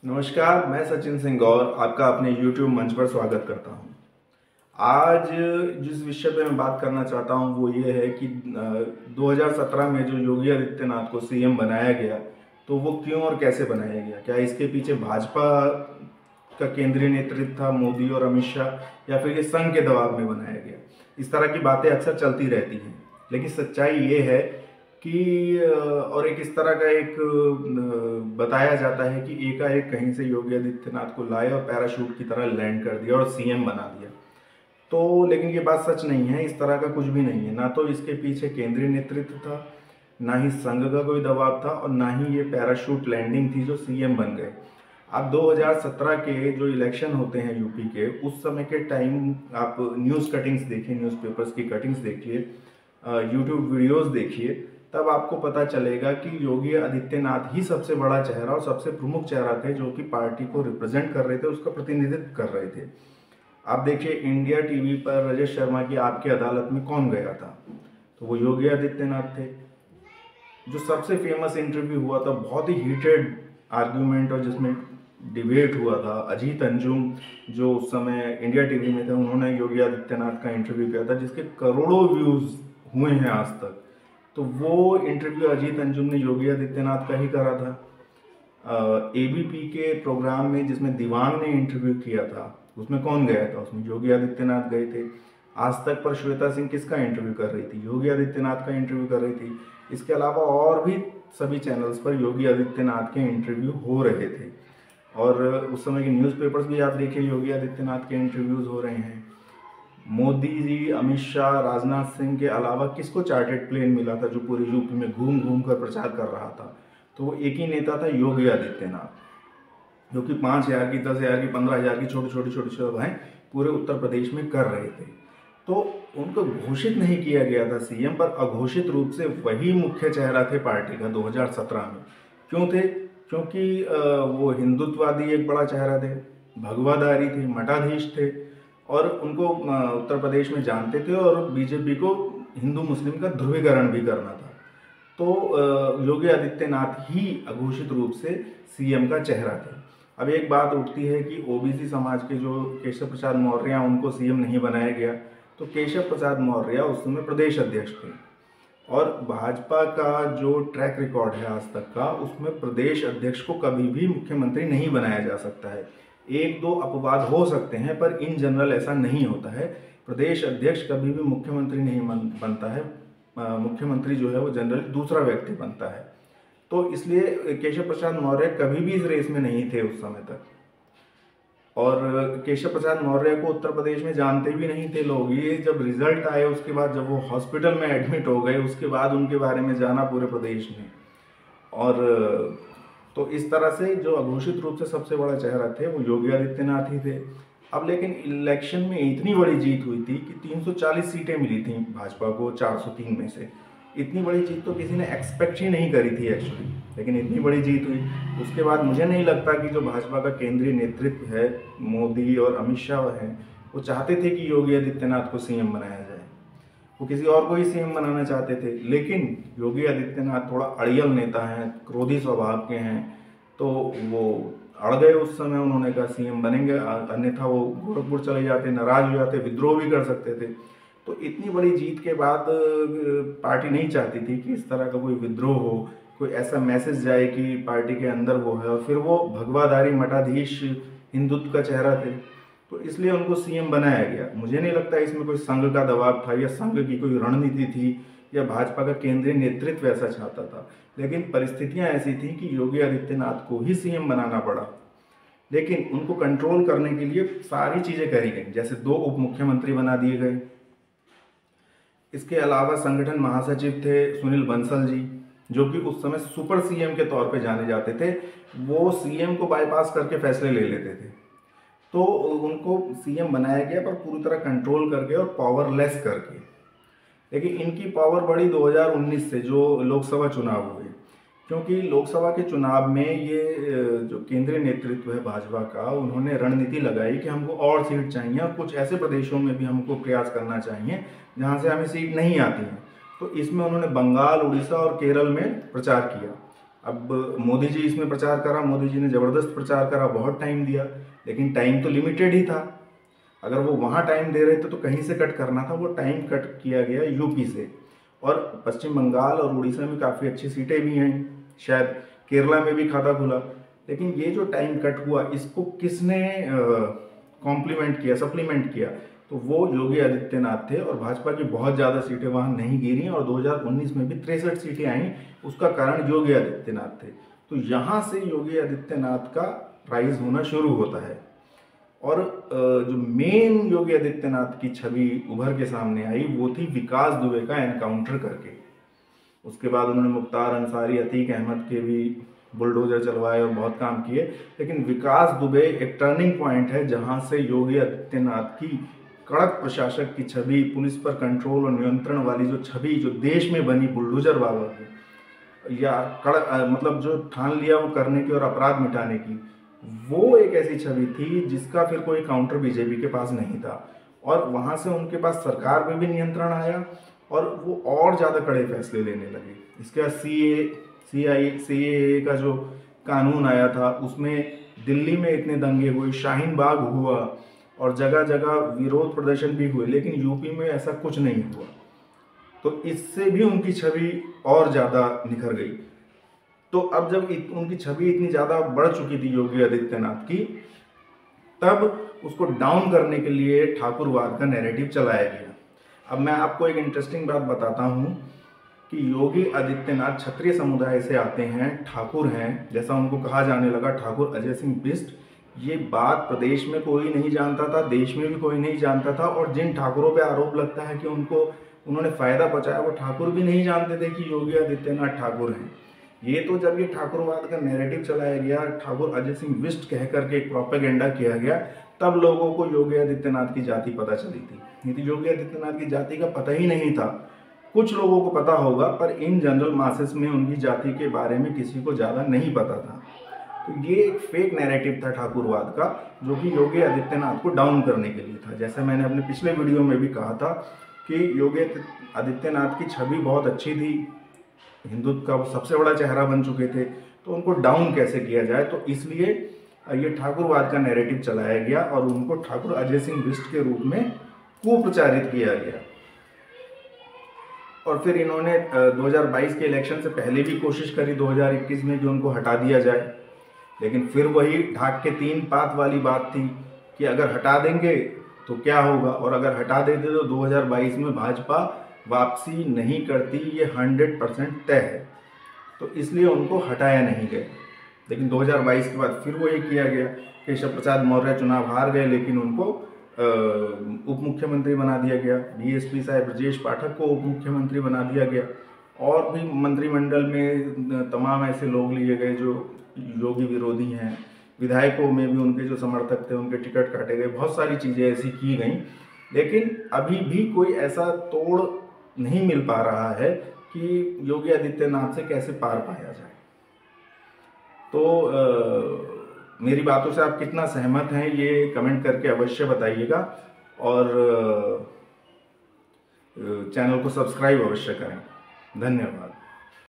नमस्कार, मैं सचिन सिंह गौर आपका अपने YouTube मंच पर स्वागत करता हूं। आज जिस विषय पे मैं बात करना चाहता हूं वो ये है कि 2017 में जो योगी आदित्यनाथ को सीएम बनाया गया, तो वो क्यों और कैसे बनाया गया? क्या इसके पीछे भाजपा का केंद्रीय नेतृत्व था, मोदी और अमित शाह, या फिर ये संघ के दबाव में बनाया गया? इस तरह की बातें अक्सर चलती रहती हैं, लेकिन सच्चाई ये है कि और एक इस तरह का एक बताया जाता है कि एकाएक कहीं से योगी आदित्यनाथ को लाए और पैराशूट की तरह लैंड कर दिया और सीएम बना दिया। तो लेकिन ये बात सच नहीं है, इस तरह का कुछ भी नहीं है। ना तो इसके पीछे केंद्रीय नेतृत्व था, ना ही संघ का कोई दबाव था, और ना ही ये पैराशूट लैंडिंग थी जो सीएम बन गए। आप 2017 के जो इलेक्शन होते हैं यूपी के, उस समय के टाइम आप न्यूज़ कटिंग्स देखिए, न्यूज़पेपर्स की कटिंग्स देखिए, यूट्यूब वीडियोस देखिए, तब आपको पता चलेगा कि योगी आदित्यनाथ ही सबसे बड़ा चेहरा और सबसे प्रमुख चेहरा थे जो कि पार्टी को रिप्रेजेंट कर रहे थे, उसका प्रतिनिधित्व कर रहे थे। आप देखिए इंडिया टीवी पर राजेश शर्मा की आपकी अदालत में कौन गया था, तो वो योगी आदित्यनाथ थे। जो सबसे फेमस इंटरव्यू हुआ था, बहुत ही हीटेड आर्ग्यूमेंट और जिसमें डिबेट हुआ था, अजीत अंजुम जो उस समय इंडिया टीवी में थे, उन्होंने योगी आदित्यनाथ का इंटरव्यू किया था जिसके करोड़ों व्यूज हुए हैं आज तक। तो वो इंटरव्यू अजीत अंजुम ने योगी आदित्यनाथ का ही करा था। एबीपी के प्रोग्राम में जिसमें दीवान ने इंटरव्यू किया था, उसमें कौन गया था? उसमें योगी आदित्यनाथ गए थे। आज तक पर श्वेता सिंह किसका इंटरव्यू कर रही थी? योगी आदित्यनाथ का इंटरव्यू कर रही थी। इसके अलावा और भी सभी चैनल्स पर योगी आदित्यनाथ के इंटरव्यू हो रहे थे, और उस समय के न्यूज़पेपर्स भी आप देखिए, योगी आदित्यनाथ के इंटरव्यूज़ हो रहे हैं। मोदी जी, अमित शाह, राजनाथ सिंह के अलावा किसको चार्टेड प्लेन मिला था जो पूरी यूपी में घूम घूम कर प्रचार कर रहा था? तो वो एक ही नेता था, योगी आदित्यनाथ, जो कि 5,000 की, 10,000 की, 15,000 की छोटी छोटी सभाएं पूरे उत्तर प्रदेश में कर रहे थे। तो उनको घोषित नहीं किया गया था सीएम, पर अघोषित रूप से वही मुख्य चेहरा थे पार्टी का 2017 में। क्यों थे? क्योंकि वो हिंदुत्ववादी एक बड़ा चेहरा थे, भगवाधारी थे, मठाधीश थे, और उनको उत्तर प्रदेश में जानते थे, और बीजेपी को हिंदू मुस्लिम का ध्रुवीकरण भी करना था। तो योगी आदित्यनाथ ही अघोषित रूप से सीएम का चेहरा थे। अब एक बात उठती है कि ओबीसी समाज के जो केशव प्रसाद मौर्य, उनको सीएम नहीं बनाया गया। तो केशव प्रसाद मौर्य उस समय प्रदेश अध्यक्ष थे, और भाजपा का जो ट्रैक रिकॉर्ड है आज तक का, उसमें प्रदेश अध्यक्ष को कभी भी मुख्यमंत्री नहीं बनाया जा सकता है। एक दो अपवाद हो सकते हैं, पर इन जनरल ऐसा नहीं होता है। प्रदेश अध्यक्ष कभी भी मुख्यमंत्री नहीं बनता है। मुख्यमंत्री जो है वो जनरली दूसरा व्यक्ति बनता है। तो इसलिए केशव प्रसाद मौर्य कभी भी इस रेस में नहीं थे उस समय तक, और केशव प्रसाद मौर्य को उत्तर प्रदेश में जानते भी नहीं थे लोग। ये जब रिजल्ट आए उसके बाद, जब वो हॉस्पिटल में एडमिट हो गए, उसके बाद उनके बारे में जाना पूरे प्रदेश में। और तो इस तरह से जो अघोषित रूप से सबसे बड़ा चेहरा थे वो योगी आदित्यनाथ ही थे। अब लेकिन इलेक्शन में इतनी बड़ी जीत हुई थी कि 340 सीटें मिली थी भाजपा को 403 में से। इतनी बड़ी जीत तो किसी ने एक्सपेक्ट ही नहीं करी थी एक्चुअली, लेकिन इतनी बड़ी जीत हुई। उसके बाद मुझे नहीं लगता कि जो भाजपा का केंद्रीय नेतृत्व है, मोदी और अमित शाह हैं, वो चाहते थे कि योगी आदित्यनाथ को सीएम बनाया जाए। वो किसी और को ही सीएम बनाना चाहते थे, लेकिन योगी आदित्यनाथ थोड़ा अड़ियल नेता हैं, क्रोधी स्वभाव के हैं, तो वो अड़ गए उस समय। उन्होंने कहा सीएम बनेंगे, अन्यथा वो गोरखपुर चले जाते, नाराज हो जाते, विद्रोह भी कर सकते थे। तो इतनी बड़ी जीत के बाद पार्टी नहीं चाहती थी कि इस तरह का कोई विद्रोह हो, कोई ऐसा मैसेज जाए कि पार्टी के अंदर वो है। और फिर वो भगवाधारी मठाधीश हिंदुत्व का चेहरा थे, तो इसलिए उनको सीएम बनाया गया। मुझे नहीं लगता इसमें कोई संघ का दबाव था, या संघ की कोई रणनीति थी, या भाजपा का केंद्रीय नेतृत्व ऐसा चाहता था। लेकिन परिस्थितियां ऐसी थी कि योगी आदित्यनाथ को ही सीएम बनाना पड़ा। लेकिन उनको कंट्रोल करने के लिए सारी चीजें करी गई, जैसे 2 उप मुख्यमंत्री बना दिए गए। इसके अलावा संगठन महासचिव थे सुनील बंसल जी, जो कि उस समय सुपर सीएम के तौर पे जाने जाते थे। वो सीएम को बाईपास करके फैसले ले लेते थे। तो उनको सीएम बनाया गया, पर पूरी तरह कंट्रोल करके और पावरलेस करके। लेकिन इनकी पावर बढ़ी 2019 से, जो लोकसभा चुनाव हुए। क्योंकि लोकसभा के चुनाव में ये जो केंद्रीय नेतृत्व है भाजपा का, उन्होंने रणनीति लगाई कि हमको और सीट चाहिए, और कुछ ऐसे प्रदेशों में भी हमको प्रयास करना चाहिए जहां से हमें सीट नहीं आती है। तो इसमें उन्होंने बंगाल, उड़ीसा और केरल में प्रचार किया। अब मोदी जी इसमें प्रचार करा, मोदी जी ने ज़बरदस्त प्रचार करा, बहुत टाइम दिया, लेकिन टाइम तो लिमिटेड ही था। अगर वो वहाँ टाइम दे रहे थे तो कहीं से कट करना था, वो टाइम कट किया गया यूपी से। और पश्चिम बंगाल और उड़ीसा में काफ़ी अच्छी सीटें भी हैं, शायद केरला में भी खाता खुला, लेकिन ये जो टाइम कट हुआ इसको किसने कॉम्प्लीमेंट किया, सप्लीमेंट किया? तो वो योगी आदित्यनाथ थे। और भाजपा की बहुत ज़्यादा सीटें वहाँ नहीं गिरी और 2019 में भी 63 सीटें आईं, उसका कारण योगी आदित्यनाथ थे। तो यहाँ से योगी आदित्यनाथ का राइज होना शुरू होता है। और जो मेन योगी आदित्यनाथ की छवि उभर के सामने आई वो थी विकास दुबे का एनकाउंटर करके। उसके बाद उन्होंने मुख्तार अंसारी, अतीक अहमद के भी बुलडोजर चलवाए और बहुत काम किए, लेकिन विकास दुबे एक टर्निंग पॉइंट है जहां से योगी आदित्यनाथ की कड़क प्रशासक की छवि, पुलिस पर कंट्रोल और नियंत्रण वाली जो छवि जो देश में बनी बुलडोजर बाबा की, या कड़क मतलब जो ठान लिया वो करने की और अपराध मिटाने की, वो एक ऐसी छवि थी जिसका फिर कोई काउंटर बीजेपी के पास नहीं था। और वहाँ से उनके पास सरकार पे भी नियंत्रण आया और वो और ज़्यादा कड़े फैसले लेने लगे। इसके बाद CAA का जो कानून आया था उसमें दिल्ली में इतने दंगे हुए, शाहीन बाग हुआ और जगह जगह विरोध प्रदर्शन भी हुए, लेकिन यूपी में ऐसा कुछ नहीं हुआ। तो इससे भी उनकी छवि और ज़्यादा निखर गई। तो अब जब उनकी छवि इतनी ज़्यादा बढ़ चुकी थी योगी आदित्यनाथ की, तब उसको डाउन करने के लिए ठाकुरवाद का नैरेटिव चलाया गया। अब मैं आपको एक इंटरेस्टिंग बात बताता हूँ कि योगी आदित्यनाथ क्षत्रिय समुदाय से आते हैं, ठाकुर हैं, जैसा उनको कहा जाने लगा, ठाकुर अजय सिंह बिष्ट। ये बात प्रदेश में कोई नहीं जानता था, देश में भी कोई नहीं जानता था, और जिन ठाकुरों पे आरोप लगता है कि उन्होंने फ़ायदा पहुँचाया, वो ठाकुर भी नहीं जानते थे कि योगी आदित्यनाथ ठाकुर हैं। ये तो जब ये ठाकुरवाद का नैरेटिव चलाया गया, ठाकुर अजय सिंह बिष्ट कह करके एक प्रोपेगेंडा किया गया, तब लोगों को योगी आदित्यनाथ की जाति पता चली थी। नहीं तो योगी आदित्यनाथ की जाति का पता ही नहीं था। कुछ लोगों को पता होगा, पर इन जनरल मासेस में उनकी जाति के बारे में किसी को ज़्यादा नहीं पता था। तो ये एक फेक नैरेटिव था ठाकुरवाद का, जो कि योगी आदित्यनाथ को डाउन करने के लिए था। जैसे मैंने अपने पिछले वीडियो में भी कहा था कि योगी आदित्यनाथ की छवि बहुत अच्छी थी, हिंदुत्व का वो सबसे बड़ा चेहरा बन चुके थे, तो उनको डाउन कैसे किया जाए। तो इसलिए ये ठाकुरवाद का नैरेटिव चलाया गया और उनको ठाकुर अजय सिंह बिष्ट के रूप में कुप्रचारित किया गया। और फिर इन्होंने 2022 के इलेक्शन से पहले भी कोशिश करी 2021 में कि उनको हटा दिया जाए, लेकिन फिर वही ढाक के 3 पात वाली बात थी कि अगर हटा देंगे तो क्या होगा, और अगर हटा देते तो 2022 में भाजपा वापसी नहीं करती, ये 100% तय है। तो इसलिए उनको हटाया नहीं गया। लेकिन 2022 के बाद फिर वही किया गया। केशव प्रसाद मौर्य चुनाव हार गए, लेकिन उनको उप मुख्यमंत्री बना दिया गया। DSP साहब ब्रजेश पाठक को उप मुख्यमंत्री बना दिया गया, और भी मंत्रिमंडल में तमाम ऐसे लोग लिए गए जो योगी विरोधी हैं। विधायकों में भी उनके जो समर्थक थे उनके टिकट काटे गए, बहुत सारी चीज़ें ऐसी की गई, लेकिन अभी भी कोई ऐसा तोड़ नहीं मिल पा रहा है कि योगी आदित्यनाथ से कैसे पार पाया जाए। तो मेरी बातों से आप कितना सहमत हैं ये कमेंट करके अवश्य बताइएगा, और चैनल को सब्सक्राइब अवश्य करें। धन्यवाद।